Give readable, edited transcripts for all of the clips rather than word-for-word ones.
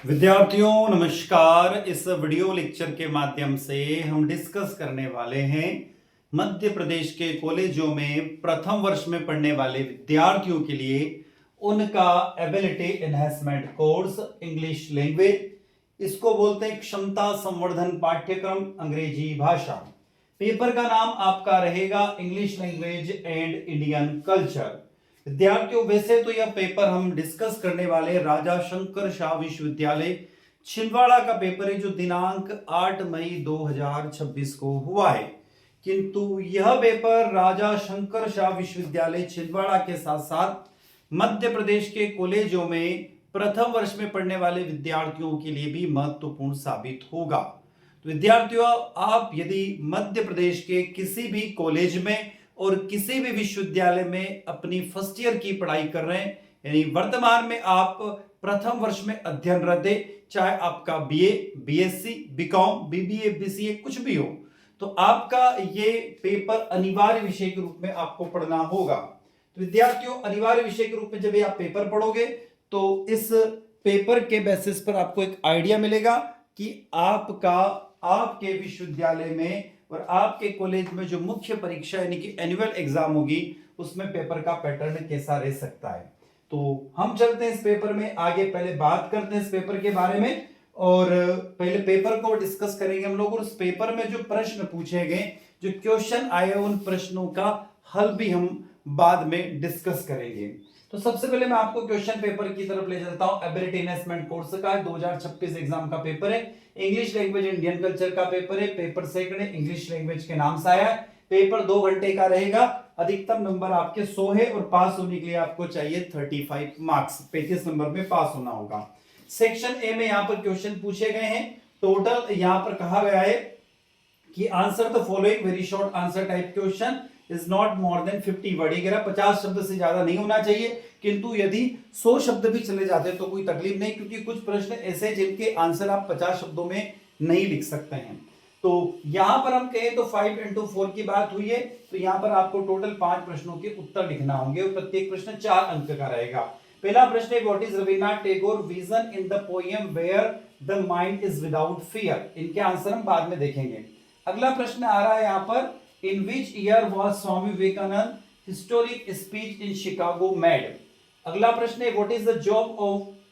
विद्यार्थियों नमस्कार। इस वीडियो लेक्चर के माध्यम से हम डिस्कस करने वाले हैं मध्य प्रदेश के कॉलेजों में प्रथम वर्ष में पढ़ने वाले विद्यार्थियों के लिए उनका ability enhancement course English language. इसको बोलते हैं क्षमता संवर्धन पाठ्यक्रम अंग्रेजी भाषा। पेपर का नाम आपका रहेगा English language and Indian culture. विद्यार्थियों वैसे तो यह पेपर हम डिस्कस करने वाले राजा शंकर शाह विश्वविद्यालय छिंदवाड़ा का पेपर है जो दिनांक 8 मई 2026 को हुआ है। किंतु यह पेपर राजा शंकर शाह विश्वविद्यालय छिंदवाड़ा के साथ साथ मध्य प्रदेश के कॉलेजों में प्रथम वर्ष में पढ़ने वाले विद्यार्थियों के लिए भी महत्वपूर्ण साबित होगा। तो विद्यार्थियों, आप यदि मध्य प्रदेश के किसी भी कॉलेज में और किसी भी विश्वविद्यालय में अपनी फर्स्ट ईयर की पढ़ाई कर रहे हैं, यानी वर्तमान में आप प्रथम वर्ष में अध्ययनरत है, चाहे आपका BA, BSc, BCom, BBA, BCA कुछ भी हो, तो आपका ये पेपर अनिवार्य विषय के रूप में आपको पढ़ना होगा। तो विद्यार्थियों, अनिवार्य विषय के रूप में जब आप पेपर पढ़ोगे तो इस पेपर के बेसिस पर आपको एक आइडिया मिलेगा कि आपके विश्वविद्यालय में और आपके कॉलेज में जो मुख्य परीक्षा यानी कि एनुअल एग्जाम होगी उसमें पेपर का पैटर्न कैसा रह सकता है। तो हम चलते हैं इस पेपर में आगे, पहले बात करते हैं इस पेपर के बारे में और पहले पेपर को डिस्कस करेंगे हम लोग। और उस पेपर में जो प्रश्न पूछे गए, जो क्वेश्चन आए, उन प्रश्नों का हल भी हम बाद में डिस्कस करेंगे। तो सबसे पहले मैं आपको क्वेश्चन पेपर की तरफ ले चलता हूं। एबिलिटी एनहांसमेंट कोर्स का 2026 एग्जाम का पेपर है। इंग्लिश लैंग्वेज इंडियन कल्चर का पेपर है। पेपर सेकंड है, इंग्लिश लैंग्वेज के नाम से आया है। पेपर 2 घंटे का रहेगा। अधिकतम नंबर आपके 100 है और पास होने के लिए आपको चाहिए 35 मार्क्स। 35 नंबर में पास होना होगा। सेक्शन ए में यहाँ पर क्वेश्चन पूछे गए हैं। टोटल यहाँ पर कहा गया है कि answer the following very short answer type question is not more than 50 word. 50 शब्द से ज्यादा नहीं होना चाहिए, किंतु यदि 100 शब्द भी चले जाते हैं तो कोई तकलीफ नहीं, क्योंकि कुछ प्रश्न ऐसे जिनके आंसर आप 50 शब्दों में नहीं लिख सकते हैं। तो यहां पर हम कहें तो 5 into 4 की बात हुई है। तो यहां पर आपको टोटल 5 प्रश्नों के उत्तर लिखना होंगे और प्रत्येक प्रश्न 4 अंक का रहेगा। पहला प्रश्न है, what is Rabindranath Tagore vision in the poem where the mind is without fear. इनके आंसर हम बाद में देखेंगे। अगला प्रश्न आ रहा है यहां पर, in which year was Swami Vivekananda historic speech in Chicago made। अगला प्रश्न है, what is the job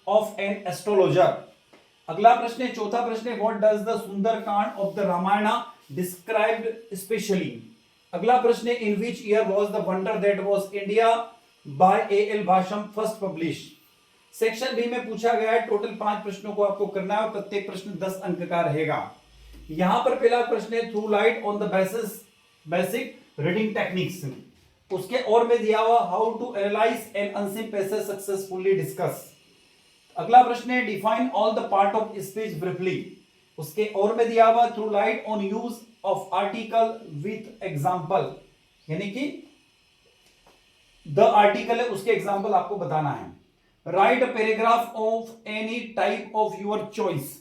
of an astrologer। अगला प्रश्न है, चौथा प्रश्न है, what does the Sundarkand of the Ramayana described specially। अगला प्रश्न है, in which year was the wonder that was India by A.L. Basham first published। Section B में पूछा गया है। टोटल 5 प्रश्नों को आपको करना है और प्रत्येक प्रश्न 10 अंक का रहेगा। यहां पर पहला प्रश्न है, throw light on the basic reading techniques. उसके और में दिया हुआ, how to analyse an unseen passage successfully discuss. अगला प्रश्न है, define all the part of speech briefly. उसके और में दिया हुआ, throw light on use of article with example, यानी कि द आर्टिकल है उसके एग्जांपल आपको बताना है। Right a paragraph of any type of your choice.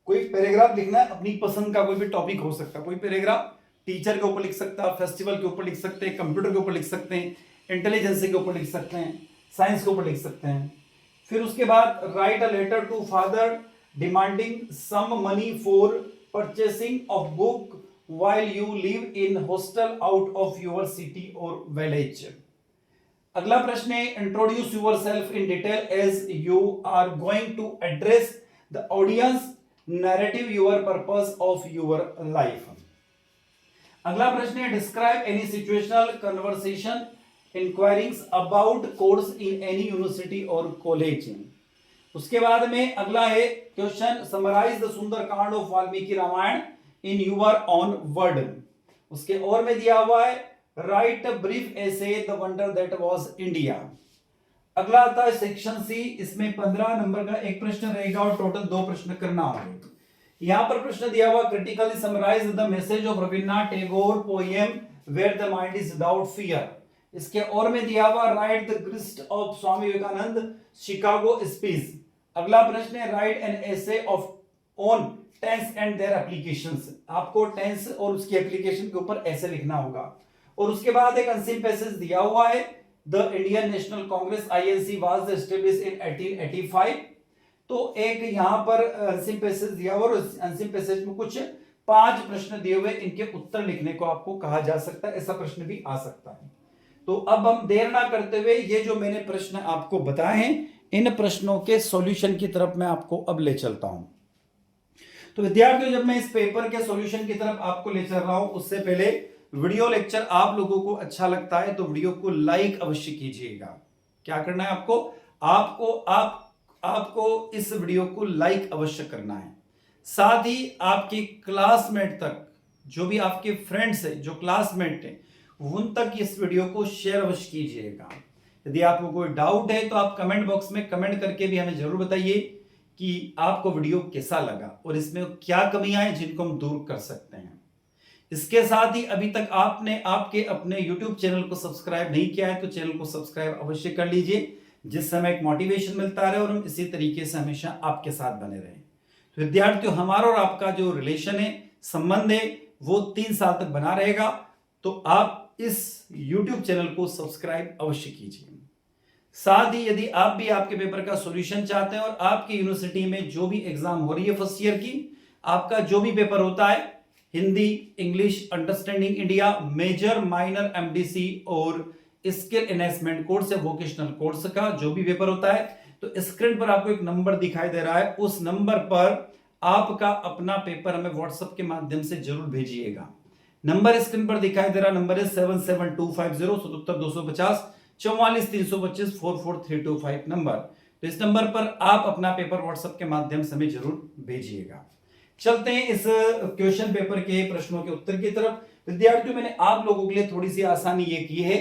कोई पैराग्राफ लिखना है अपनी पसंद का, कोई भी टॉपिक हो सकता है। कोई पैराग्राफ टीचर के ऊपर लिख सकते हैं, फेस्टिवल के ऊपर लिख सकते हैं, कंप्यूटर के ऊपर लिख सकते हैं, इंटेलिजेंस के ऊपर लिख सकते हैं, साइंस के ऊपर लिख सकते हैं। फिर उसके बाद, write a letter to father demanding some money for purchasing of book while you live in hostel out of your city और विलेज। अगला प्रश्न है, introduce yourself in detail as you are going to address the audience, narrative your purpose of your life. अगला प्रश्न है, describe any situational conversation inquirings about course in any university और college. उसके बाद में अगला है question, summarise the Sundarkand of Valmiki Ramayan in your own word. उसके और में दिया हुआ है, write brief essay the wonder that was India. अगला आता है सेक्शन सी। इसमें 15 नंबर का एक प्रश्न रहेगा और टोटल 2 प्रश्न करना होंगे। यहां पर प्रश्न दिया हुआ, critically summarise the message of Rabindranath Tagore poem where the mind is without fear. इसके और में दिया हुआ, write the grist of Swami Vivekananda Chicago speech. अगला प्रश्न है, write an essay of on tense and their applications. आपको टेंस और उसकी एप्लीकेशन के ऊपर ऐसे लिखना होगा। और उसके बाद एक अनसीन पैसेज दिया हुआ है, the Indian national Congress INC was established in 1885। तो एक यहां पर आंसरिंग पैसेज दिया हुआ और आंसरिंग पैसेज में कुछ 5 प्रश्न दिए हुए, इनके उत्तर लिखने को आपको कहा जा सकता है, ऐसा प्रश्न भी आ सकता है। तो अब हम देर ना करते हुए ये जो मैंने प्रश्न आपको बताए हैं, इन प्रश्नों के सॉल्यूशन की तरफ मैं आपको अब ले चलता हूं। तो विद्यार्थियों, जब मैं इस पेपर के सॉल्यूशन की तरफ आपको ले चल रहा हूं, उससे पहले वीडियो लेक्चर आप लोगों को अच्छा लगता है तो वीडियो को लाइक अवश्य कीजिएगा। क्या करना है आपको? आपको इस वीडियो को लाइक अवश्य करना है। साथ ही आपके क्लासमेट तक, जो भी आपके फ्रेंड्स हैं, जो क्लासमेट हैं, उन तक इस वीडियो को शेयर अवश्य कीजिएगा। यदि आपको कोई डाउट है तो आप कमेंट बॉक्स में कमेंट करके भी हमें जरूर बताइए कि आपको वीडियो कैसा लगा और इसमें क्या कमियां हैं जिनको हम दूर कर सकते हैं। इसके साथ ही अभी तक आपने आपके अपने YouTube चैनल को सब्सक्राइब नहीं किया है तो चैनल को सब्सक्राइब अवश्य कर लीजिए, जिससे हमें एक मोटिवेशन मिलता रहे और हम इसी तरीके से हमेशा आपके साथ बने रहें। तो विद्यार्थियों, हमारा और आपका जो रिलेशन है, संबंध है, वो 3 साल तक बना रहेगा। तो आप इस YouTube चैनल को सब्सक्राइब अवश्य कीजिए। साथ ही यदि आप भी आपके पेपर का सॉल्यूशन चाहते हैं और आपकी यूनिवर्सिटी में जो भी एग्जाम हो रही है फर्स्ट ईयर की, आपका जो भी पेपर होता है, Hindi, English, understanding India, major, minor, MDC और स्किल एनहांसमेंट कोर्स या वोकेशनल कोर्स का जो भी पेपर होता है, तो स्क्रीन पर आपको एक नंबर दिखाई दे रहा है, उस नंबर पर आपका अपना पेपर हमें व्हाट्सएप के माध्यम से जरूर भेजिएगा। नंबर स्क्रीन पर दिखाई दे रहा नंबर है 7725077250 44 325 44325 नंबर। तो इस नंबर पर आप अपना पेपर व्हाट्सएप के माध्यम से हमें जरूर भेजिएगा। चलते हैं इस क्वेश्चन पेपर के प्रश्नों के उत्तर की तरफ। विद्यार्थियों, मैंने आप लोगों के लिए थोड़ी सी आसानी ये की है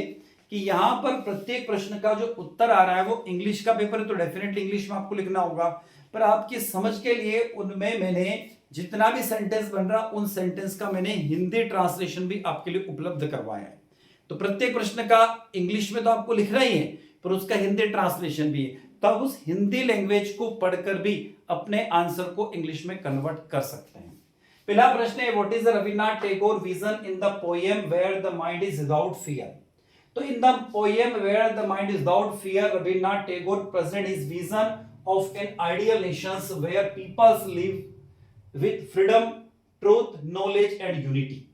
कि यहां पर प्रत्येक प्रश्न का जो उत्तर आ रहा है वो इंग्लिश का पेपर है, तो डेफिनेटली इंग्लिश में आपको लिखना होगा, पर आपकी समझ के लिए उनमें मैंने जितना भी सेंटेंस बन रहा उन सेंटेंस का मैंने हिंदी ट्रांसलेशन भी आपके लिए उपलब्ध करवाया है। तो प्रत्येक प्रश्न का इंग्लिश में तो आपको लिखना ही है, पर उसका हिंदी ट्रांसलेशन भी है, तब उस हिंदी लैंग्वेज को पढ़कर भी अपने आंसर को इंग्लिश में कन्वर्ट कर सकते हैं। पहला प्रश्न है, what is the Rabindranath Tagore vision in the poem where the mind is without fear. तो in the poem where the mind is without fear, Rabindranath Tagore present his vision of an ideal nations where peoples live with freedom, truth, knowledge and unity.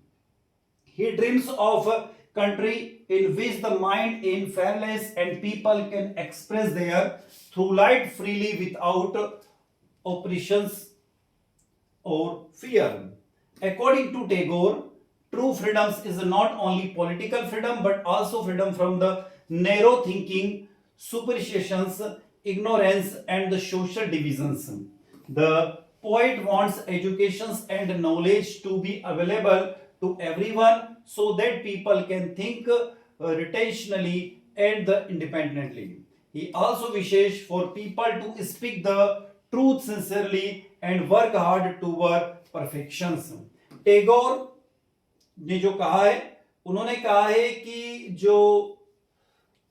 He dreams of a country in which the mind is fearless and people can express their through light freely without oppressions or fear. According to Tagore, true freedom is not only political freedom but also freedom from the narrow thinking, superstitions, ignorance and the social divisions. The poet wants education and knowledge to be available to everyone so that people can think rationally and independently. He also wishes for people to speak the truth sincerely and work hard toward perfections. Tagore ने जो कहा है, उन्होंने कहा है कि जो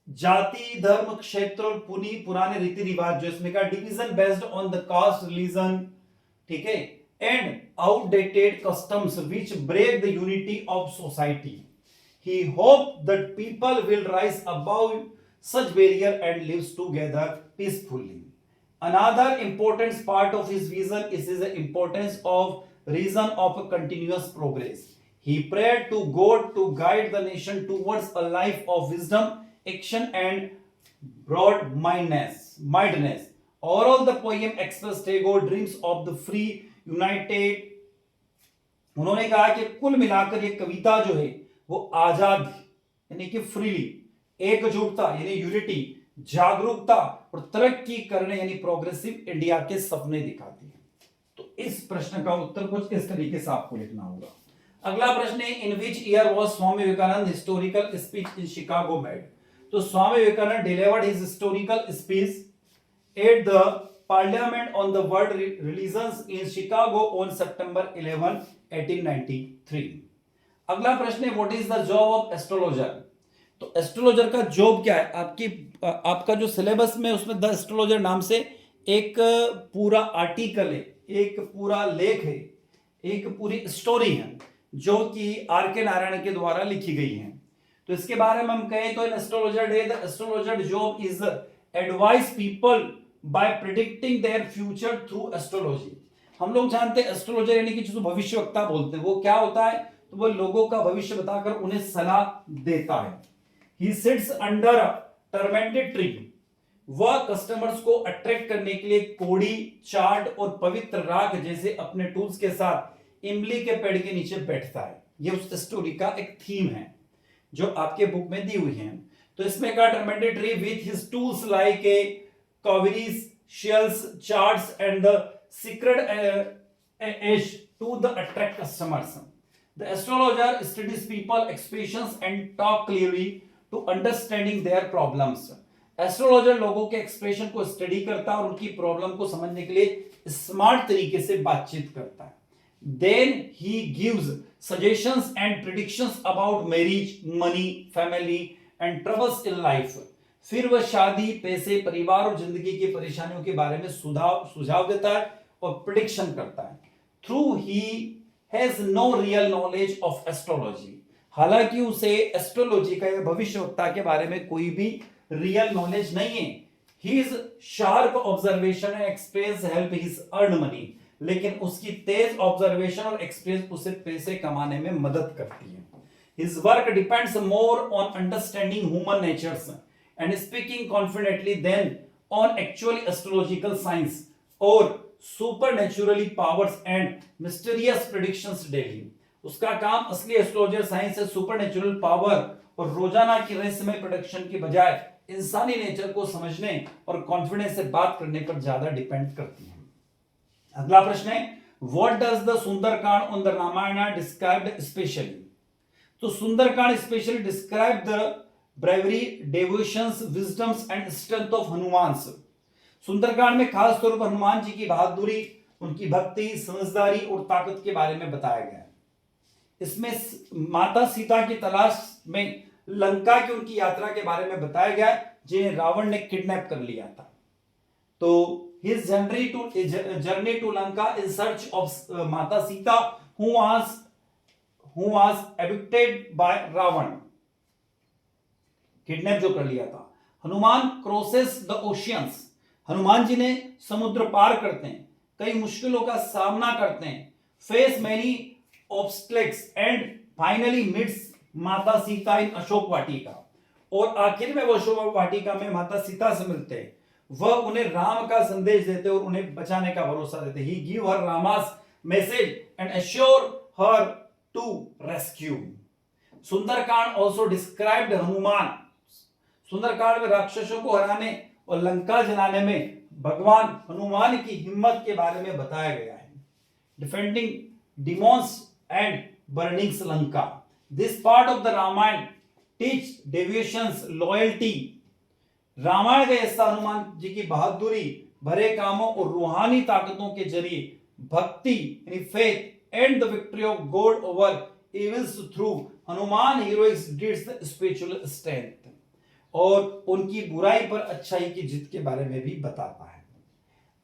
जाति, धर्म, क्षेत्र और पुराने रीति रिवाज, जो इसमें का division based on the caste, religion, ठीक है, and outdated customs which break the unity of society, he hope that people will rise above such barrier and lives together peacefully. Another important part of his vision is the importance of reason of continuous progress. He prayed to God to guide the nation towards a life of wisdom, action and broad-mindedness. Overall, the poem expressed Tagore dreams of the free, united. उन्होंने कहा कि कुल मिलाकर ये कविता जो है वो आजाद यानी कि फ्रीली, एकजुटता यानी यूनिटी, जागरूकता और तरक्की करने यानी प्रोग्रेसिव इंडिया के सपने दिखाती है। तो इस प्रश्न का उत्तर कुछ इस तरीके से आपको लिखना होगा। अगला प्रश्न है, in which year was Swami Vivekananda historical speech in Chicago made. तो Swami Vivekananda delivered his historical speech at the parliament on the world religions in Chicago on सितंबर 11, 1893। अगला प्रश्न है, what is the job of astrologer. तो एस्ट्रोलॉजर का जॉब क्या है? आपका जो सिलेबस में उसमें द एस्ट्रोलॉजर नाम से एक पूरा आर्टिकल है, एक पूरा लेख है, एक पूरी स्टोरी है जो कि आर के नारायण के द्वारा लिखी गई है। तो इसके बारे में हम कहें तो in astrologer day the astrologer job is advice people by predicting their future through astrology. हम लोग जानते हैं एस्ट्रोलॉजर यानी कि जिसको भविष्यवक्ता बोलते हैं, वो क्या होता है, तो वो लोगों का भविष्य बताकर उन्हें सलाह देता है। He sits under a tormented tree, वह कस्टमर्स को अट्रैक्ट करने के लिए कोड़ी, चार्ट और पवित्र राग जैसे अपने टूल्स के साथ इमली के पेड़ के नीचे बैठता है। ये उस स्टोरी का एक थीम है जो आपके बुक में दी हुई है। तो इसमें का tormented tree with his tools like a cowries, shells, charts and the secret as to the attract customers. The astrologer studies people expressions and talk clearly to understanding their problems. Astrologer लोगों के expression को study करता है और उनकी problem को समझने के लिए स्मार्ट तरीके से बातचीत करता है। Then he gives suggestions and predictions about marriage, money, family and troubles in life. फिर वह शादी, पैसे, परिवार और जिंदगी की परेशानियों के बारे में सुझाव देता है और प्रिडिक्शन करता है। Through he has no real knowledge of astrology. हालांकि उसे एस्ट्रोलॉजी का या भविष्यवक्ता के बारे में कोई भी रियल नॉलेज नहीं है। His sharp observation and experience help his earn money. लेकिन उसकी तेज ऑब्जर्वेशन और एक्सपीरियंस उसे पैसे कमाने में मदद करती है। His work depends more on understanding human natures and speaking confidently than on actual astrological science or supernaturally powers and mysterious predictions daily. उसका काम असली एस्ट्रोलॉजर साइंस से सुपरनेचुरल पावर और रोजाना की रहस्यमय प्रेडिक्शन के बजाय इंसानी नेचर को समझने और कॉन्फिडेंस से बात करने पर ज्यादा डिपेंड करती है। अगला प्रश्न है, what does the Sundarkand on the Ramayan described specially. तो Sundarkand specially describe the bravery, devotions, wisdoms and strength of Hanuman. Sundarkand में खास तौर पर हनुमान जी की बहादुरी, उनकी भक्ति, समझदारी और ताकत के बारे में बताया गया है। इसमें माता सीता की तलाश में लंका की उनकी यात्रा के बारे में बताया गया जिन्हें रावण ने किडनैप कर लिया था। तो his journey to Lanka in search of Mata Sita who was abducted by Ravan, kidnap जो कर लिया था। Hanuman crosses the oceans, Hanuman ji ने समुद्र पार करते हैं, कई मुश्किलों का सामना करते हैं, face many obstacles and finally meets Mata Sita इन अशोक वाटिका, और आखिर में वो अशोक वाटिका में माता सीता से मिलते हैं। वह उन्हें राम का संदेश देते और उन्हें बचाने का भरोसा देते। He give her Rama's message and assure her to rescue. Sundarkand also described Hanuman, Sundarkand में राक्षसों को हराने और लंका जलाने में भगवान हनुमान की हिम्मत के बारे में बताया गया है। Defending demons and burning Lanka, this part of the Ramayan teach deviations, loyalty. Ramayan का हिस्सा हनुमान जी की बहादुरी भरे कामों और रूहानी ताकतों के जरिए भक्ति यानी faith and the victory of God over evils through Hanuman heroics deeds the spiritual strength, और उनकी बुराई पर अच्छाई की जीत के बारे में भी बताता है।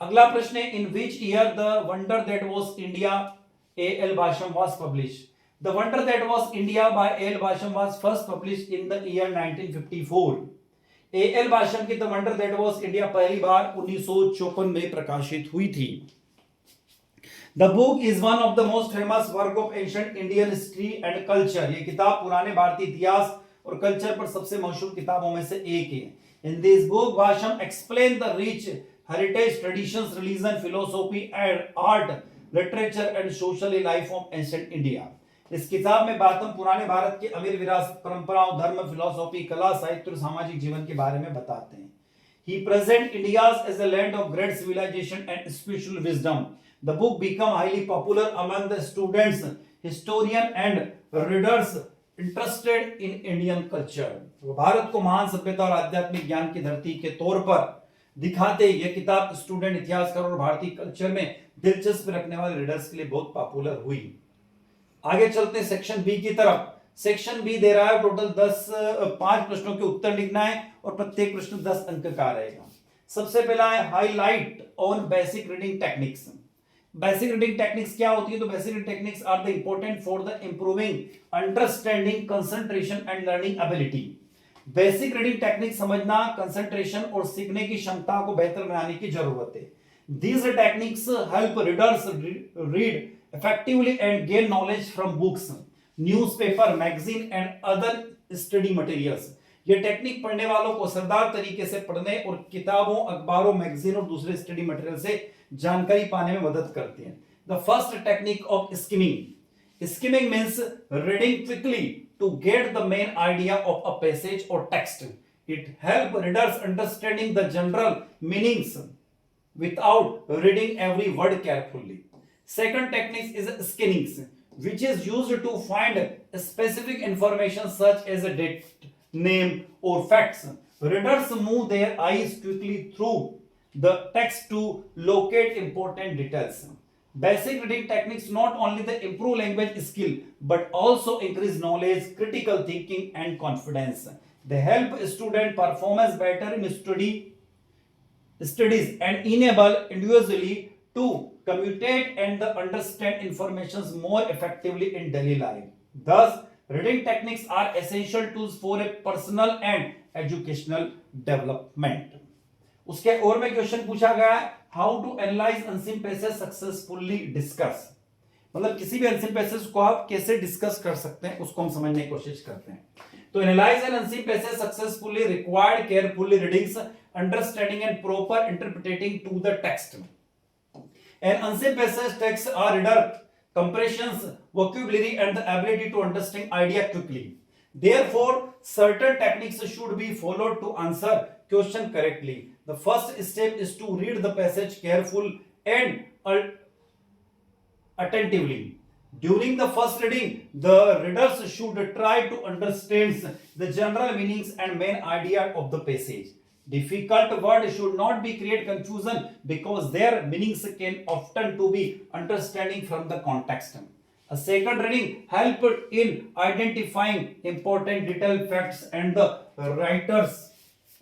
अगला प्रश्न है, in which year the wonder that was India A.L. Basham was published. The Wonder That Was India by A.L. Basham was first published in the year 1954. A.L. Basham की The Wonder That Was India पहली बार 1954 में प्रकाशित हुई थी। The book is one of the most famous work of ancient Indian history and culture. ये किताब पुराने भारतीय इतिहास और कल्चर पर सबसे मशहूर किताबों में से एक है। In this book, Basham explains the rich heritage, traditions, religion, philosophy and art, literature and social life of ancient India. इस किताब में बातम पुराने भारत के अमीर विरासत, परंपराओं, धर्म, फिलोसॉफी, कला, साहित्य और सामाजिक जीवन के बारे में बताते हैं। He presents India as a land of great civilization and spiritual wisdom. The book became highly popular among the students, historians and readers interested in Indian culture. Bharat को महान सभ्यता और आध्यात्मिक ज्ञान की धरती के तौर पर दिखाते यह किताब स्टूडेंट, इतिहासकार और भारतीय कल्चर में दिलचस्पी रखने वाले रीडर्स के लिए बहुत पॉपुलर हुई। आगे चलते हैं सेक्शन बी की तरफ। सेक्शन बी दे रहा है टोटल 5 प्रश्नों के उत्तर लिखना है और प्रत्येक प्रश्न 10 अंक का रहेगा। सबसे पहला है highlight on basic reading techniques. Basic reading techniques क्या होती है? तो basic reading techniques are the important for the improving understanding, concentration and learning ability. Basic reading technique समझना कंसंट्रेशन और सीखने की क्षमता को बेहतर बनाने की जरूरत है. These techniques help readers read effectively and gain knowledge from books, newspaper, magazine and other study materials. ये टेक्निक पढ़ने वालों को असरदार तरीके से पढ़ने और किताबों, अखबारों, मैगजीन और दूसरे स्टडी मटेरियल से जानकारी पाने में मदद करती हैं. The first technique of skimming. Skimming means reading quickly to get the main idea of a passage or text. It helps readers understanding the general meanings without reading every word carefully. Second technique is skimming, which is used to find specific information such as a date, name, or facts. Readers move their eyes quickly through the text to locate important details. Basic reading techniques not only they improve language skill but also increase knowledge, critical thinking and confidence. They help student performance better in studies and enable individually to communicate and understand information more effectively in daily life. Thus, reading techniques are essential tools for a personal and educational development. उसके और में question पूछा गया है how to analyse unseen passage successfully discuss. मतलब किसी भी unseen passage को आप कैसे डिस्कस कर सकते हैं उसको हम समझने की कोशिश करते हैं. तो analyse an unseen passage successfully required carefully readings, understanding and proper interpretating to the text. An unseen passage takes a reader comprehensions, vocabulary and the ability to understand idea quickly. Therefore, certain techniques should be followed to answer question correctly. The first step is to read the passage carefully and attentively. During the first reading, the readers should try to understand the general meanings and main idea of the passage. Difficult words should not be create confusion because their meanings can often to be understanding from the context. A second reading helped in identifying important detailed facts and the writer's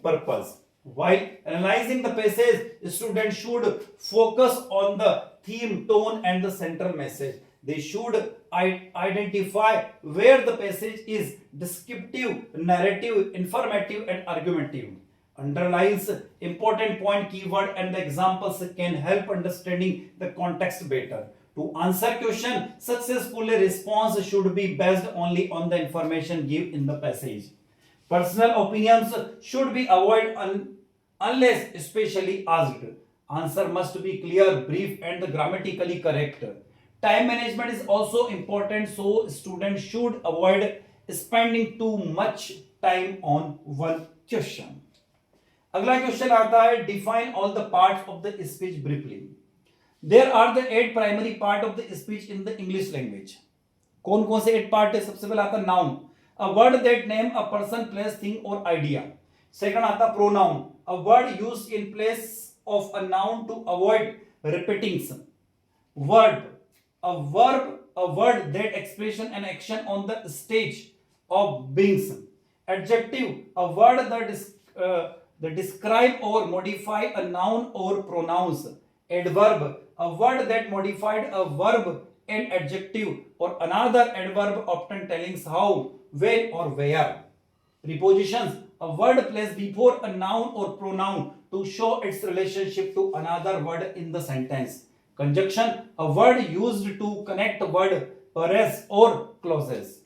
purpose. While analyzing the passage, students should focus on the theme, tone, and the central message. They should identify where the passage is descriptive, narrative, informative, and argumentative. Underlines important point, keyword, and the examples can help understanding the context better. To answer question successfully, response should be based only on the information given in the passage. Personal opinions should be avoided unless especially asked. Answer must be clear, brief, and grammatically correct. Time management is also important, so students should avoid spending too much time on one question. अगला question आता है define all the parts of the speech briefly. There are the 8 primary part of the speech in the English language. कौन कौन से 8 part है? सबसे पहला आता noun, a word that name a person, place, thing और आइडिया. सेकंड आता pronoun, a word used in place of a noun to avoid repeatings. Verb, a word that expression an action on the stage of beings. Adjective, a word that describe or modify a noun or pronouns. Adverb, a word that modified a verb and adjective or another adverb, often telling how, when or where. Prepositions, a word placed before a noun or pronoun to show its relationship to another word in the sentence. Conjunction, a word used to connect word, phrase or clauses.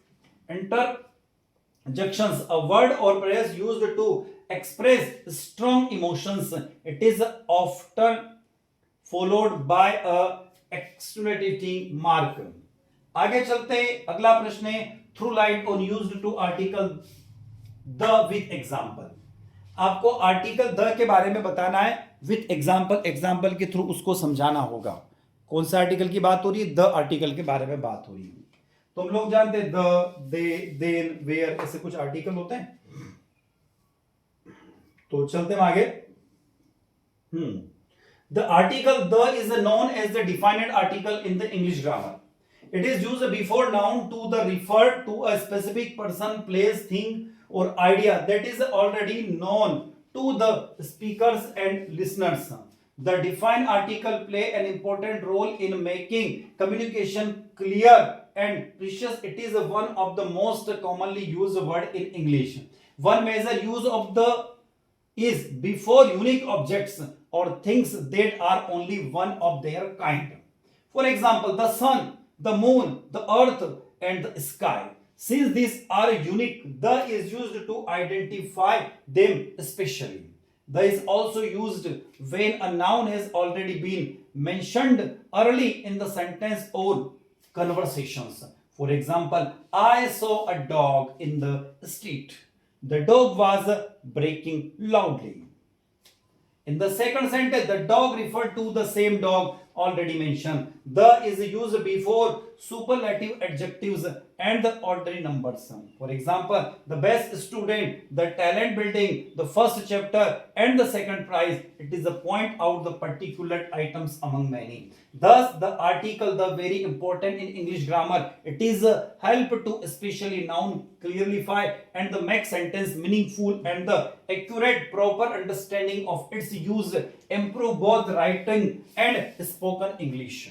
Interjections, a word or phrase used to express strong emotions. It is often followed by a exclamation mark. आगे चलते हैं. अगला प्रश्न है throw line on used to article the with example. आपको article the के बारे में बताना है विथ एग्जांपल. एग्जांपल के थ्रू उसको समझाना होगा. कौन सा आर्टिकल की बात हो रही है? द आर्टिकल के बारे में बात हो रही है. तुम लोग जानते हैं द, दे, देन, वेयर, ऐसे कुछ आर्टिकल होते हैं. तो चलते हैं आगे. The article the is known as the defined article in the English grammar. It is used before noun to the refer to a specific person, place, thing or idea that is already known to the speakers and listeners. The defined article play an important role in making communication clear and precious. It is one of the most commonly used word in English. One major use of the is before unique objects or things that are only one of their kind. For example, the sun, the moon, the earth, and the sky. Since these are unique, the is used to identify them specially. The is also used when a noun has already been mentioned early in the sentence or conversations. For example, I saw a dog in the street. The dog was barking loudly. In the second sentence, the dog referred to the same dog already mentioned. The is used before superlative adjectives and the ordinary numbers. For example, the best student, the talent building, the first chapter, and the second prize. It is a point out the particular items among many. Thus, the article, the very important in English grammar, it is a help to especially noun clarify and the make sentence meaningful and the accurate proper understanding of its use improve both writing and spoken English.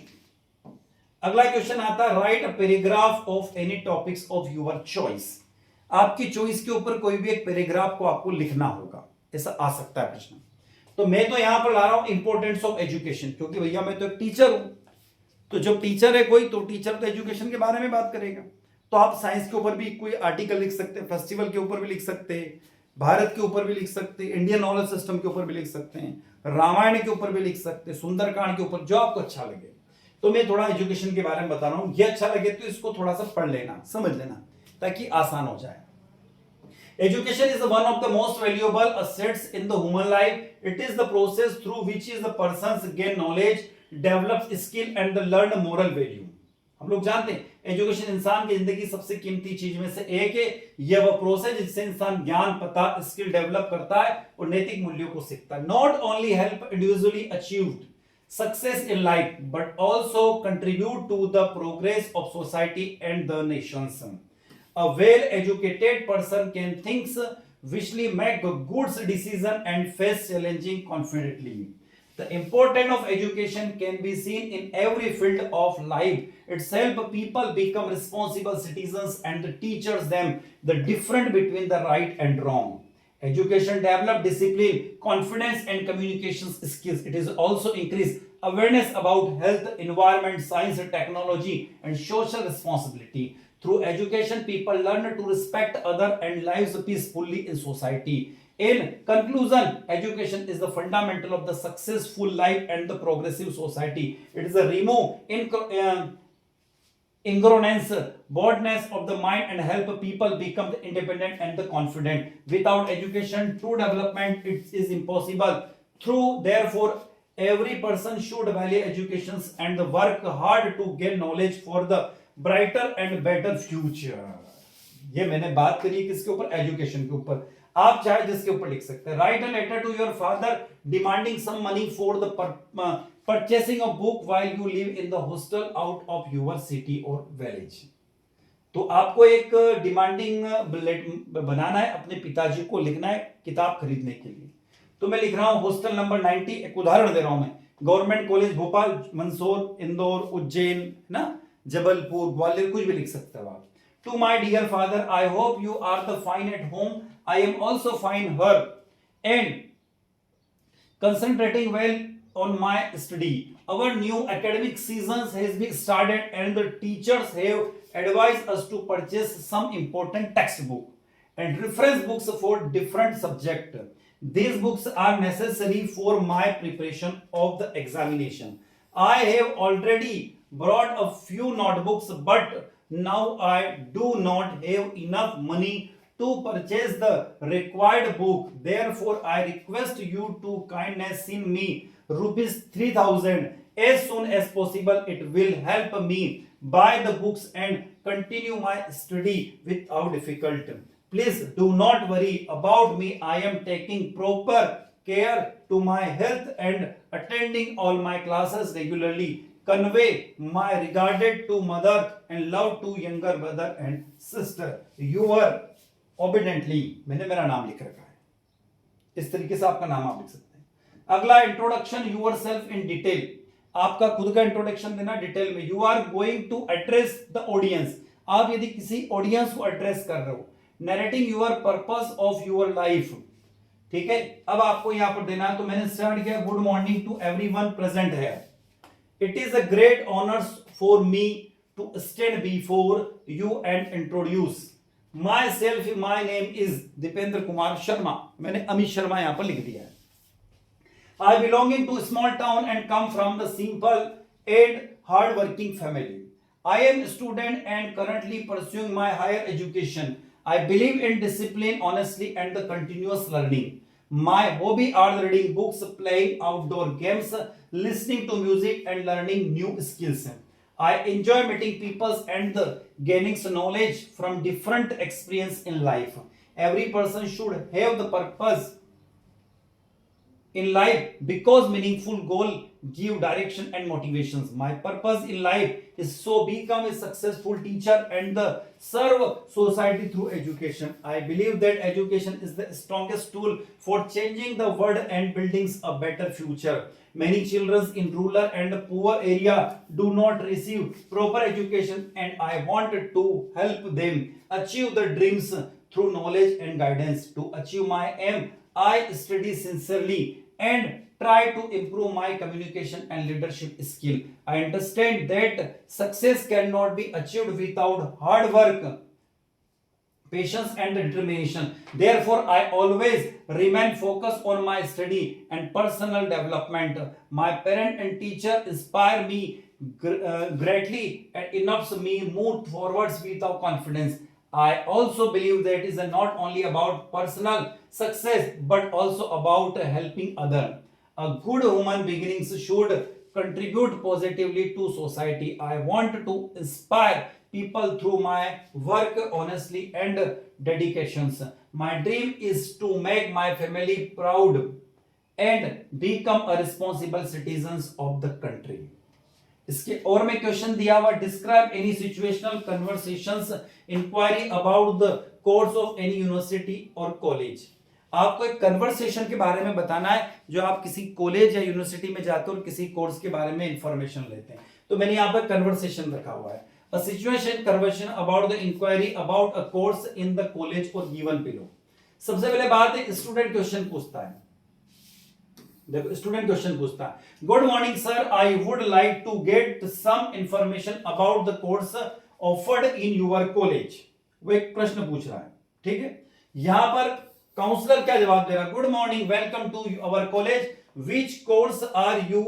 अगला question आता है right a paragraph of any topics of your choice. आपकी choice के ऊपर कोई भी एक paragraph को आपको लिखना होगा, ऐसा आ सकता है प्रश्न. तो मैं तो यहां पर ला रहा हूं इंपॉर्टेंस ऑफ एजुकेशन, क्योंकि भैया मैं तो एक टीचर हूं. तो जब टीचर है कोई, तो टीचर तो एजुकेशन के बारे में बात करेगा. तो आप साइंस के ऊपर भी कोई आर्टिकल लिख सकते हैं, फेस्टिवल के ऊपर भी लिख सकते हैं, भारत के ऊपर भी लिख सकते हैं, इंडियन नॉलेज सिस्टम के ऊपर भी लिख सकते हैं, रामायण के ऊपर भी लिख सकते हैं, सुंदरकांड के ऊपर, जो आपको अच्छा लगे. तो मैं थोड़ा एजुकेशन के बारे में बता रहा हूं, ये अच्छा लगे तो इसको थोड़ा सा पढ़ लेना, समझ लेना, ताकि आसान हो जाए. Education is one of the most valuable assets in the human life. It is the process through which is the persons gain knowledge, develop skill and the learn moral value. हम लोग जानते हैं एजुकेशन इंसान की जिंदगी सबसे कीमती चीज में से एक है. यह वह प्रोसेस जिससे इंसान ज्ञान, पता, स्किल डेवलप करता है और नैतिक मूल्यों को सीखता है. Not only help individually achieved success in life but also contribute to the progress of society and the nations. A well educated person can think visually, make good decision and face challenging confidently. The importance of education can be seen in every field of life. It helps people become responsible citizens and teaches them the difference between the right and wrong. Education develops discipline, confidence and communication skills. It is also increase awareness about health, environment, science, technology and social responsibility. Through education, people learn to respect others and live peacefully in society. In conclusion, education is the fundamental of the successful life and the progressive society. It is a remove ignorance, boldness of the mind and help people become independent and the confident. Without education, true development is impossible. Therefore, every person should value education and work hard to gain knowledge for the brighter and better future. ये मैंने बात करी किसके ऊपर, education के ऊपर. आप चाहे जिसके ऊपर लिख सकते हैं. Write a letter to your father demanding some money for the purchasing a book while you live in the hostel out of your city or village. तो आपको एक डिमांडिंग बनाना है, अपने पिताजी को लिखना है किताब खरीदने के लिए. तो मैं लिख रहा हूं हॉस्टल नंबर 90. एक उदाहरण दे रहा हूं मैं. गवर्नमेंट कॉलेज भोपाल, मंदसौर, इंदौर, उज्जैन, ना, जबलपुर, ग्वालियर, कुछ भी लिख सकते हो आप. To my dear father, I hope you are the fine at home. I am also fine here and concentrating well on my study. Our new academic season has been started and the teachers have advised us to purchase some important textbook and reference books for different subjects. These books are necessary for my preparation of the examination. I have already brought a few notebooks, but now I do not have enough money to purchase the required book. Therefore, I request you to kindness send me rupees 3,000 as soon as possible. It will help me buy the books and continue my study without difficulty. Please do not worry about me. I am taking proper care to my health and attending all my classes regularly. Convey my regard to mother and love to younger brother and sister. Your obediently. मैंने मेरा नाम लिख रखा है. इस तरीके से आपका नाम आप लिख सकते हैं. अगला, introduction yourself in detail. आपका खुद का इंट्रोडक्शन देना डिटेल में. You are going to address the audience. आप यदि किसी ऑडियंस को एड्रेस कर रहे हो, narrating your purpose of your life. ठीक है, अब आपको यहां पर देना है, तो मैंने स्टार्ट किया, good morning to everyone present है। It is a great honours for me to stand before you and introduce myself. My name is Dipendra Kumar Sharma. मैंने अमित शर्मा यहां पर लिख दिया है। I belonging to a small town and come from the simple and hard-working family. I am a student and currently pursuing my higher education. I believe in discipline, honesty, and the continuous learning. My hobby are reading books, playing outdoor games, listening to music, and learning new skills. I enjoy meeting people and gaining knowledge from different experience in life. Every person should have the purpose in life because meaningful goal give direction and motivations. My purpose in life is so become a successful teacher and the serve society through education. I believe that education is the strongest tool for changing the world and building a better future. Many children in rural and poor area do not receive proper education and I wanted to help them achieve their dreams through knowledge and guidance. To achieve my aim, I study sincerely and try to improve my communication and leadership skill. I understand that success cannot be achieved without hard work, patience and determination. Therefore, I always remain focused on my study and personal development. My parent and teacher inspire me greatly and enough me move forwards without confidence. I also believe that it is not only about personal success but also about helping others. A good human beginnings should contribute positively to society. I want to inspire people through my work, honestly and dedications. My dream is to make my family proud and become a responsible citizens of the country. इसके और में question दिया हुआ, describe any situational conversations inquiry about the course of any university और college. आपको एक conversation के बारे में बताना है जो आप किसी कॉलेज या यूनिवर्सिटी में जाते हो और किसी कोर्स के बारे में इंफॉर्मेशन लेते हैं। तो मैंने यहाँ पर कन्वर्सेशन रखा हुआ है, a situation conversation about the inquiry about a course in the college और गिवन बिलो। सबसे पहले बात है, स्टूडेंट क्वेश्चन पूछता है। देखो, स्टूडेंट क्वेश्चन पूछता है, good morning sir, I would like to get some information about the course offered in your college. वो एक प्रश्न पूछ रहा है। ठीक है, यहां पर काउंसलर क्या जवाब दे रहा है, good morning, welcome to our college, which course are you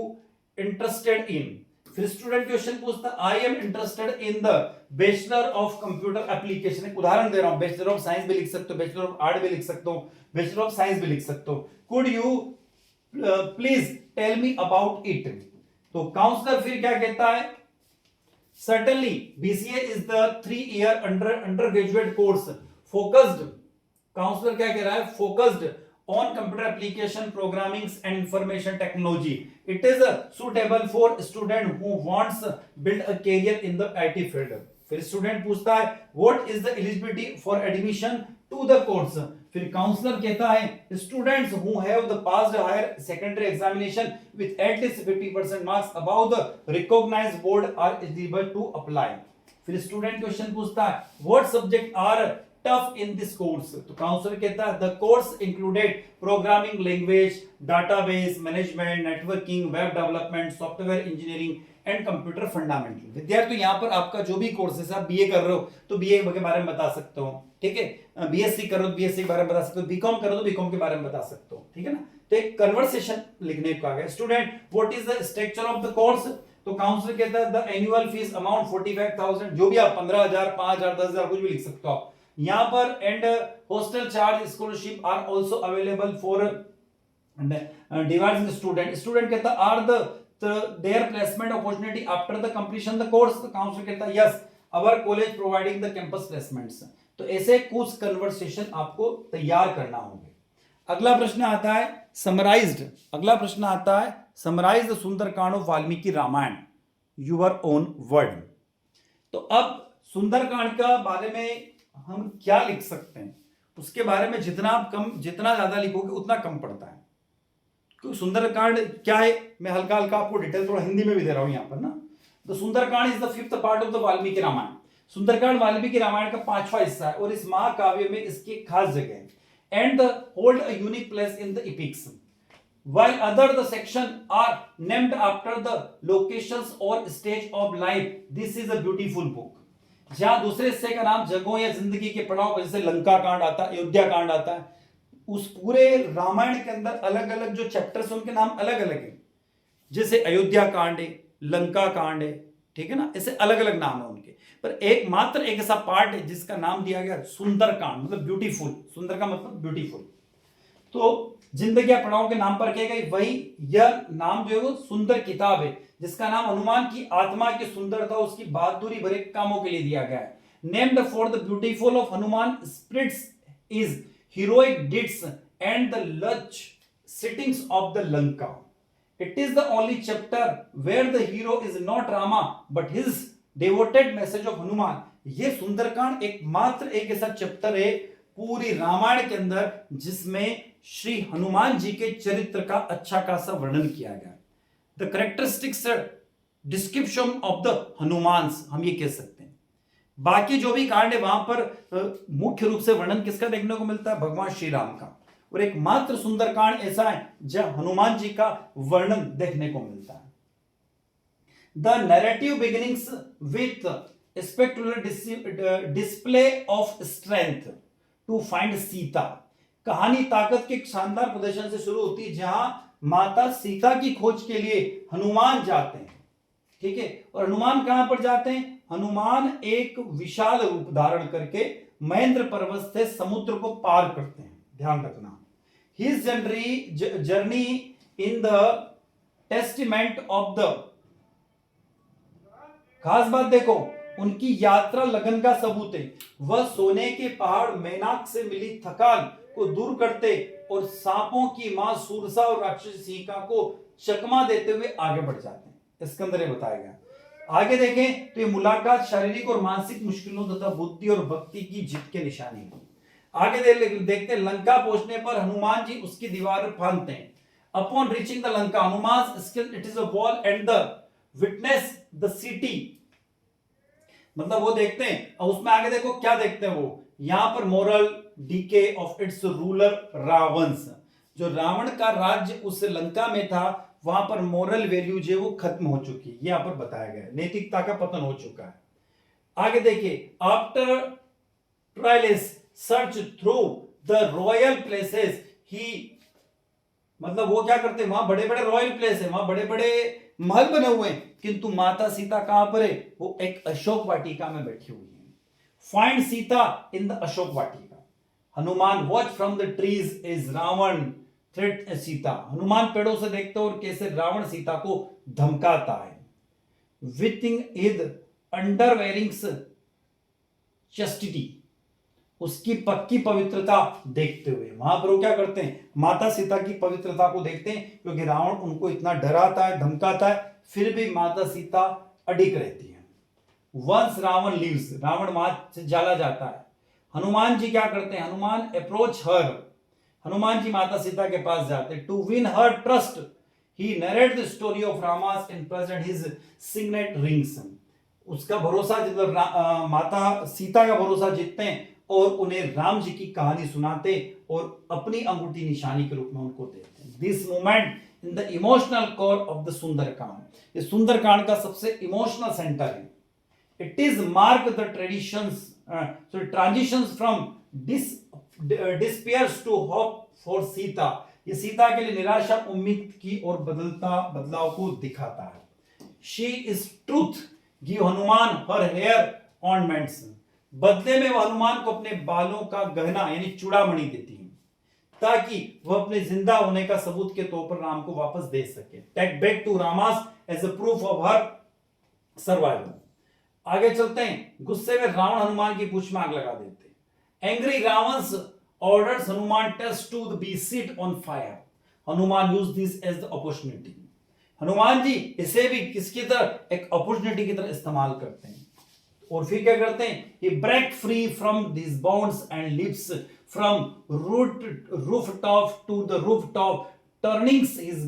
interested in. फिर स्टूडेंट क्वेश्चन पूछता, I am interested in the bachelor of computer application. एक उदाहरण दे रहा हूं, बैचलर ऑफ साइंस भी लिख सकते हो, बैचलर ऑफ आर्ट भी लिख सकते हो, बैचलर ऑफ साइंस भी लिख सकते हो। Could you please tell me about it. तो काउंसलर फिर क्या कहता है, certainly BCA is the 3-year undergraduate course focused. Counsellor क्या कह रहा है, focused on computer application programming and information technology. It is suitable for student who wants build a career in the IT field. फिर student पूछता है, what is the eligibility for admission to the course. फिर counsellor कहता है, students who have the passed higher secondary examination with at least 50% marks above the recognised board are eligible to apply. फिर student question पूछता है, what subject are tough in this course. तो counsellor कहता है, the course included programming language, database management, networking, web development, software engineering and computer fundamental. विद्यार्थी यहाँ पर आपका जो भी कोर्स है, आप बीए कर रहे हो तो बीए के बारे में बता सकते हो। ठीक है, बीएससी कर रहे हो बीएससी के बारे में बता सकते हो, बीकॉम कर रहे हो तो बीकॉम के बारे में बता सकते हो। ठीक है ना, तो एक कन्वर्सेशन लिखने को आ गया। Student, what is the structure of the course. तो काउंसलर कहता है, द एनुअल फीस अमाउंट 45,000, जो भी आप 15,000, 5,000, 10,000 कुछ भी लिख सकते हो आप यहाँ पर। And hostel charge scholarship are also available for dividing student. Student कहता है, are the their placement opportunity after the completion the course। तो काउंसलर कहता है, yes, our college providing the campus placements। तो ऐसे कुछ कन्वर्सेशन आपको तैयार करना होंगे। अगला प्रश्न आता है समराइज्ड। अगला प्रश्न आता है summarise the Sundarkand of Valmiki Ramayan your own word. तो अब सुंदरकांड का बारे में हम क्या लिख सकते हैं, उसके बारे में जितना ज्यादा लिखोगे उतना कम पड़ता है। क्योंकि सुंदरकांड क्या है, मैं हल्का हल्का आपको डिटेल थोड़ा हिंदी में भी दे रहा हूं यहां पर ना। The Sundarkand is the 5th part of the Valmiki Ramayan. Sundarkand Valmiki Ramayan का 5वां हिस्सा है और इस महाकाव्य में इसकी खास जगह है and the hold a unique place in the epics while other the section are named after the locations or stage of life. This is a beautiful book. जहां दूसरे हिस्से का नाम जगहों या जिंदगी के पड़ाव पर, जैसे लंका कांड आता है, अयोध्या कांड आता है, उस पूरे रामायण के अंदर अलग अलग जो चैप्टर्स उनके नाम अलग अलग हैं, जैसे अयोध्या कांड है, लंका कांड है, ठीक है ना, ऐसे अलग अलग नाम है उनके, पर एक ऐसा पार्ट है जिसका नाम दिया गया सुंदर कांड, मतलब ब्यूटीफुल। सुंदर का मतलब ब्यूटीफुल। तो जिंदगी पड़ाव के नाम पर किया गई, वही यह नाम जो है वो सुंदर किताब है जिसका नाम हनुमान की आत्मा की सुंदरता, उसकी बहादुरी भरे कामों के लिए दिया गया है। Named for the beautiful of Hanuman spirits is heroic deeds and the lush sittings of the Lanka. It is the only chapter where the hero is not Rama but his devoted message of Hanuman. ये सुंदरकांड एकमात्र एक ऐसा chapter है पूरी रामायण के अंदर जिसमें श्री हनुमान जी के चरित्र का अच्छा खासा वर्णन किया गया। The characteristics description of the Hanuman's, हम ये कह सकते हैं। बाकी जो भी कांड है वहां पर मुख्य रूप से वर्णन किसका देखने को मिलता है? भगवान श्री राम का। और एक मात्र सुंदरकांड ऐसा है जहां हनुमान जी का वर्णन देखने को मिलता है। The narrative beginnings with spectacular display of strength to find Sita. कहानी ताकत के शानदार प्रदर्शन से शुरू होती है जहां माता सीता की खोज के लिए हनुमान जाते हैं, ठीक है। और हनुमान कहां पर जाते हैं? हनुमान एक विशाल रूप धारण करके महेंद्र पर्वत से समुद्र को पार करते हैं, ध्यान रखना। His journey in the testament of the, खास बात देखो, उनकी यात्रा लगन का सबूत है। वह सोने के पहाड़ मेनाक से मिली थकान को दूर करते और सांपों की मां सूरसा और राक्षसी सीका को चकमा देते हुए आगे बढ़ जाते हैं। इसके अंदर ये बताया गया। आगे देखें तो ये मुलाकात शारीरिक और मानसिक मुश्किलों तथा बुद्धि और भक्ति की जीत के निशानी है। आगे देखते हैं, लंका पहुंचने पर हनुमान जी उसकी दीवार फांदते हैं। Upon reaching the Lanka Hanuman skill it is a wall and the witness the city, मतलब वो देखते हैं। और उसमें आगे देखो क्या देखते हैं वो, यहां पर moral decay of its ruler Ravan's, जो रावण का राज्य उस लंका में था वहां पर मोरल वैल्यू जो वो खत्म हो चुकी है, यहां पर बताया गया है, नैतिकता का पतन हो चुका है। आगे देखिए, after trials search through the royal places he, मतलब वो क्या करते हैं, वहां बड़े बड़े रॉयल प्लेस है, वहां बड़े बड़े महल बने हुए हैं, किंतु माता सीता कहां पर है? वो एक अशोक वाटिका में बैठी हुई है। Find Sita in the Ashok Vatika. Hanuman watch from the trees is Ravan threat Sita. Hanuman पेड़ों से देखते और कैसे रावण सीता को धमकाता है। विथिंग इद अंडरवेयरिंग्स चस्टिटी, उसकी पक्की पवित्रता देखते हुए वहां पर वो क्या करते हैं? माता सीता की पवित्रता को देखते हैं, क्योंकि रावण उनको इतना डराता है, धमकाता है, फिर भी माता सीता अडिग रहती है। वंस रावण लीव्स, रावण वहां से चला जाता है। हनुमान जी क्या करते हैं? हनुमान अप्रोच हर, हनुमान जी माता सीता के पास जाते हैं। To win her trust he narrate the story of Rama's and present his signet rings. उसका भरोसा माता सीता का भरोसा जीतते हैं और उन्हें राम जी की कहानी सुनाते और अपनी अंगूठी निशानी के रूप में उनको देते हैं। This moment in the emotional core of the Sundarkand, ये सुंदरकांड का सबसे इमोशनल सेंटर है। It is mark the traditions transitions from despairs to hope for Sita, ये सीता के लिए निराशा उम्मीद की और बदलाव को दिखाता है। She is truth give Hanuman her hair ornaments, बदले में वह हनुमान को अपने बालों का गहना यानी चूड़ामणि देती है ताकि वह अपने जिंदा होने का सबूत के तौर पर राम को वापस दे सके। Take back to Rama's as a proof of her survival. आगे चलते हैं, गुस्से में रावण हनुमान की पूंछ में आग लगा देते हैं। Angry Ravan orders Hanuman test to be set on fire. Hanuman use this as the opportunity. Hanuman ji इसे भी किसकी तरह? एक अपॉर्चुनिटी की तरह इस्तेमाल करते हैं। और फिर क्या करते हैं? he break free from these bonds and leaps from rooftop to the rooftop, turning his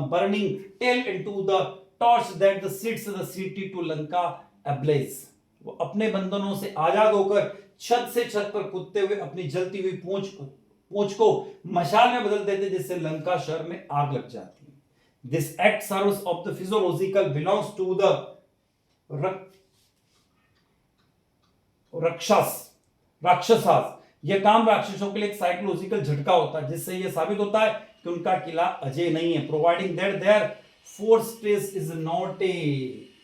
burning tail into the torch that sets the city to Lanka ablaze. वो अपने बंधनों से आजाद होकर छत से छत पर कूदते हुए अपनी जलती हुई पूंछ को मशाल में बदल देते, जिससे लंका शहर में आग लग जाती है। This act serves of the physiological belongs to the Rakshasas. यह काम राक्षसों के लिए एक साइकोलॉजिकल झटका होता है, जिससे यह साबित होता है कि उनका किला अजय नहीं है, providing that their fortress is not a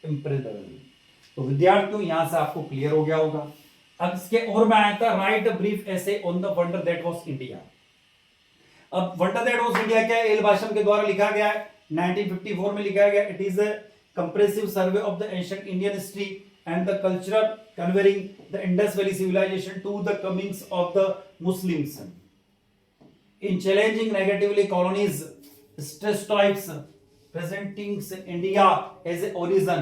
impregnable. तो विद्यार्थियों यहां से आपको क्लियर हो गया होगा। अब इसके और में आया था right a brief essay on the wonder that was India. अब वंडर दैट वाज इंडिया क्या है? एल बाशम के द्वारा लिखा गया है, 1954 में लिखा गया। It is a compressive survey of the ancient Indian history and the culture covering the Indus Valley civilization to the comings of the Muslims. In challenging negatively colonies, stereotypes presenting India as an origin,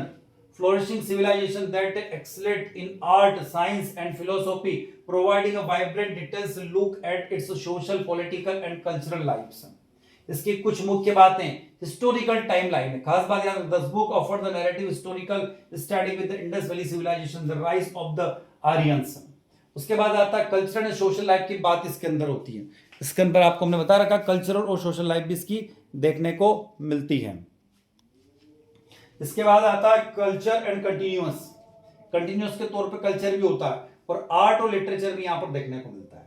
flourishing civilization that excelled in art, science and philosophy, providing a vibrant details look at its social, political and cultural lives. इसकी कुछ मुख्य बातें, historical timeline है, खास बात याद रखना, this book offer the narrative historical study with the Indus valley civilisation, the rise of the Aryans. उसके बाद आता है कल्चरल एंड सोशल लाइफ की बात इसके अंदर होती है। इसके अंदर आपको हमने बता रखा कल्चरल और सोशल लाइफ भी इसकी देखने को मिलती है। इसके बाद आता है कल्चर एंड कंटिन्यूअस। कंटिन्यूअस के तौर पर कल्चर भी होता है और आर्ट और लिटरेचर भी यहां पर देखने को मिलता है।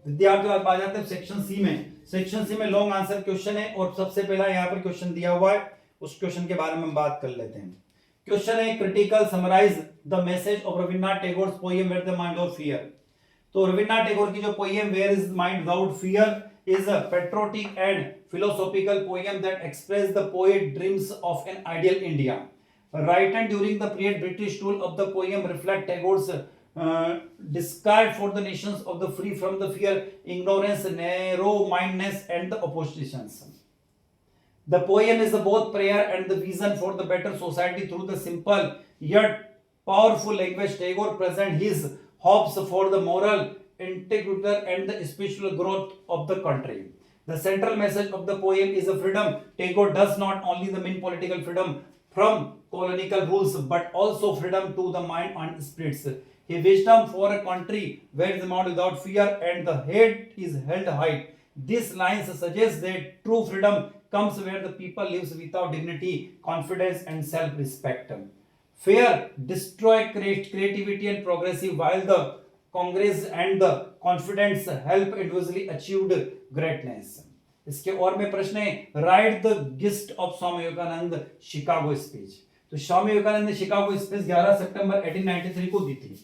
विद्यार्थियों आ जाते हैं सेक्शन सी में। सेक्शन सी में लॉन्ग आंसर क्वेश्चन है और सबसे पहला यहाँ पर क्वेश्चन दिया हुआ है, उस क्वेश्चन के बारे में हम बात कर लेते हैं। क्वेश्चन है critical summarise the message of Rabindranath Tagore poem where the mind of fear. तो रविन्द्रनाथ टैगोर की जो poem where is mind without fear is a patriotic and philosophical poem that express the poet dreams of an ideal India. Written during the period British rule of the poem reflect Tagore's discard for the nations of the free from the fear, ignorance, narrow-mindedness and the oppositions. The poem is both prayer and the vision for the better society through the simple yet powerful language. Tagore present his hopes for the moral integrity and the spiritual growth of the country. The central message of the poem is a freedom. Tagore does not only mean political freedom from colonial rules but also freedom to the mind and spirits. He wisdom for a country where the mind without fear and the head is held high. This lines suggests that true freedom comes where the people lives without dignity, confidence and self-respect. Fear destroy creativity and progressive, while the congress and the confidence help individually achieve greatness. इसके और में प्रश्न है write the gist of Swami Vivekananda Chicago speech. तो स्वामी विवेकानंद ने Chicago speech 11 सितंबर 1893 को दी थी।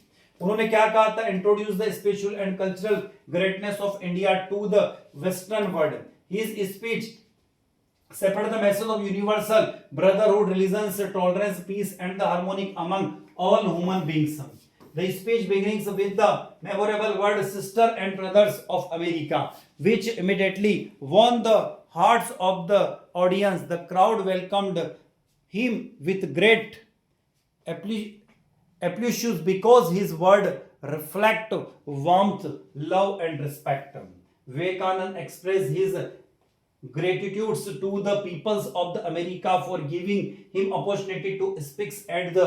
उन्होंने क्या कहा था? Introduce the spiritual and cultural greatness of India to the western world. His speech spread the message of universal brotherhood, religions, tolerance, peace and the harmony among all human beings. The speech begins with the memorable word sister and brothers of America, which immediately won the hearts of the audience. The crowd welcomed him with great appreciation because his word reflect warmth, love and respect. Vivekananda expressed his gratitude to the peoples of the America for giving him opportunity to speak at the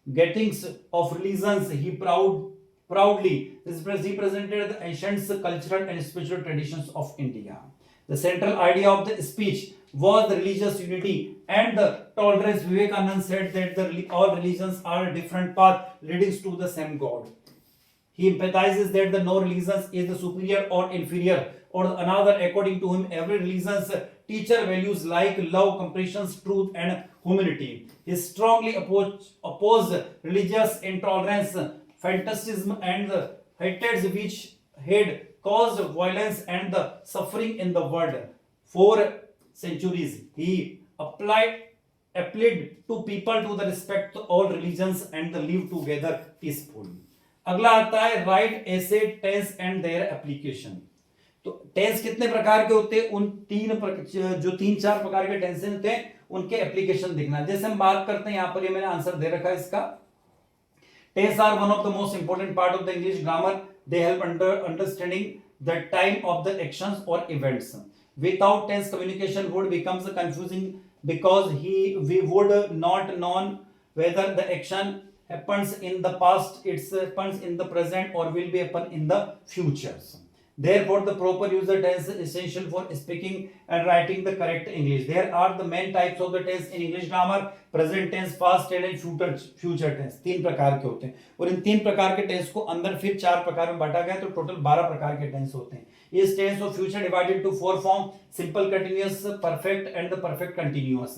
gatherings of religions. He proudly represented the ancient cultural and spiritual traditions of India. The central idea of the speech was the religious unity and the tolerance. Vivekananda said that all religions are different paths leading to the same God. He emphasizes that the no religion is the superior or inferior or another. According to him, every religion's teacher values like love, compassion, truth and humanity. He strongly opposed religious intolerance, fanaticism and the hatred which had caused violence and the suffering in the world for centuries. He appealed to people to the respect all religions and the live together peacefully. अगला आता है write essay tense and their application. तो tense कितने प्रकार के होते हैं? उन जो तीन चार प्रकार के टेंस होते हैं उनके एप्लीकेशन दिखना। जैसे हम बात करते हैं, यहां पर ये मैंने आंसर दे रखा है इसका। Tense are one of the most important part of the English grammar. They help understanding the time of the actions और events. Without tense communication would becomes confusing because we would not known whether the action happens in the past, it happens in the present, or will be happen in the future. Therefore, the proper user tense is essential for speaking and writing the correct English. There are the main types of the tense in English grammar: present tense, past tense and future tense. 3 प्रकार के होते हैं, और इन 3 प्रकार के tense को अंदर फिर 4 प्रकार में बांटा गया, तो टोटल 12 प्रकार के टेंस होते हैं. Is tense of future divided to 4 form: simple, continuous, perfect and the perfect continuous.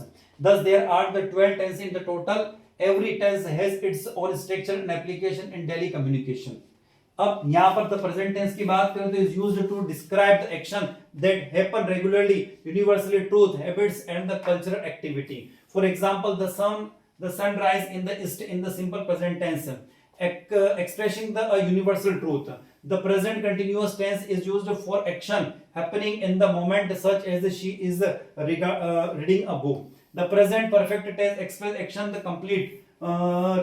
Thus there are the 12 tense in the total. Every tense has its own structure and application in daily communication. अब यहाँ पर the present tense की बात करें तो is used to describe the action that happen regularly, universally, truth, habits and the cultural activity. For example, the sun rise in the east in the simple present tense, expressing the universal truth. The present continuous tense is used for action happening in the moment, such as she is reading a book. The present perfect tense express action the complete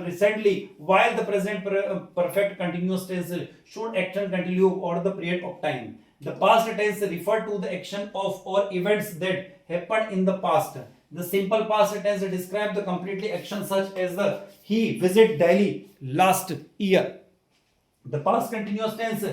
recently, while the present perfect continuous tense should action continue over the period of time. The past tense refer to the action of or events that happened in the past. The simple past tense describe the completely action, such as the he visit Delhi last year. The past continuous tense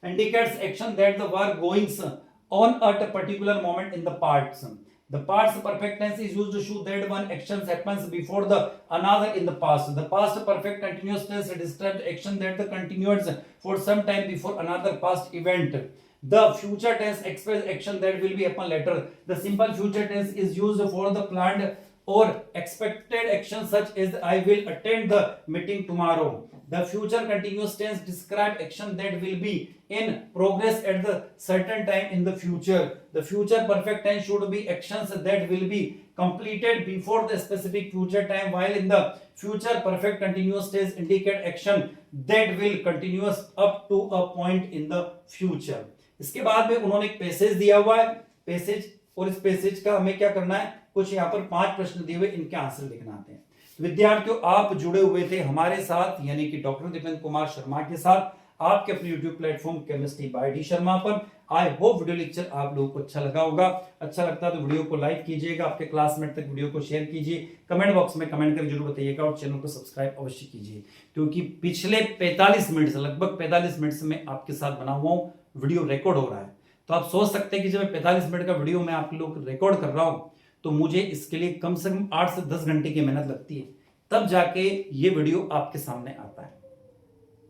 indicates action that the were goings on at a particular moment in the past. The past perfect tense is used to show that one action happens before the another in the past. The past perfect continuous tense describes action that the continues for some time before another past event. The future tense expresses action that will be happen later. The simple future tense is used for the planned or expected action, such as I will attend the meeting tomorrow. The future continuous tense describes action that will be in progress at the certain time in the future. The future perfect tense should be actions that will be completed before the specific future time, while in the future perfect continuous tense indicate action that will continue up to a point in the future. इसके बाद में उन्होंने एक passage दिया हुआ है, passage, और इस पैसेज का हमें क्या करना है, कुछ यहाँ पर 5 प्रश्न दिए हुए, इनके आंसर लिखना आते हैं. विद्यार्थियों, आप जुड़े हुए थे हमारे साथ, यानी कि डॉक्टर दीपेंद्र कुमार शर्मा के साथ, आपके अपने YouTube platform chemistry by D Sharma पर. आई होप वीडियो लेक्चर आप लोगों को अच्छा लगा होगा. अच्छा लगता है तो वीडियो को लाइक कीजिएगा, आपके क्लासमेट तक वीडियो को शेयर कीजिए, कमेंट बॉक्स में कमेंट करके जरूर बताइएगा, और चैनल को सब्सक्राइब अवश्य कीजिए, क्योंकि पिछले 45 मिनट से, लगभग 45 मिनट से मैं आपके साथ बना हुआ हूँ, वीडियो रिकॉर्ड हो रहा है. तो आप सोच सकते हैं कि जब मैं 45 मिनट का वीडियो मैं आप लोग रिकॉर्ड कर रहा हूँ, तो मुझे इसके लिए कम से कम 8 से 10 घंटे की मेहनत लगती है, तब जाके ये वीडियो आपके सामने आता है.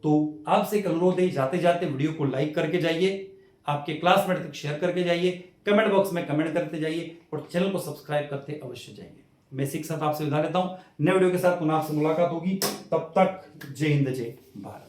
तो आपसे एक अनुरोध है, जाते जाते वीडियो को लाइक करके जाइए, आपके क्लासमेट तक शेयर करके जाइए, कमेंट बॉक्स में कमेंट करते जाइए, और चैनल को सब्सक्राइब करते अवश्य जाइए. मैं इसी के साथ आपसे विदा लेता हूं. नए वीडियो के साथ पुनः आपसे मुलाकात होगी. तब तक जय हिंद, जय भारत.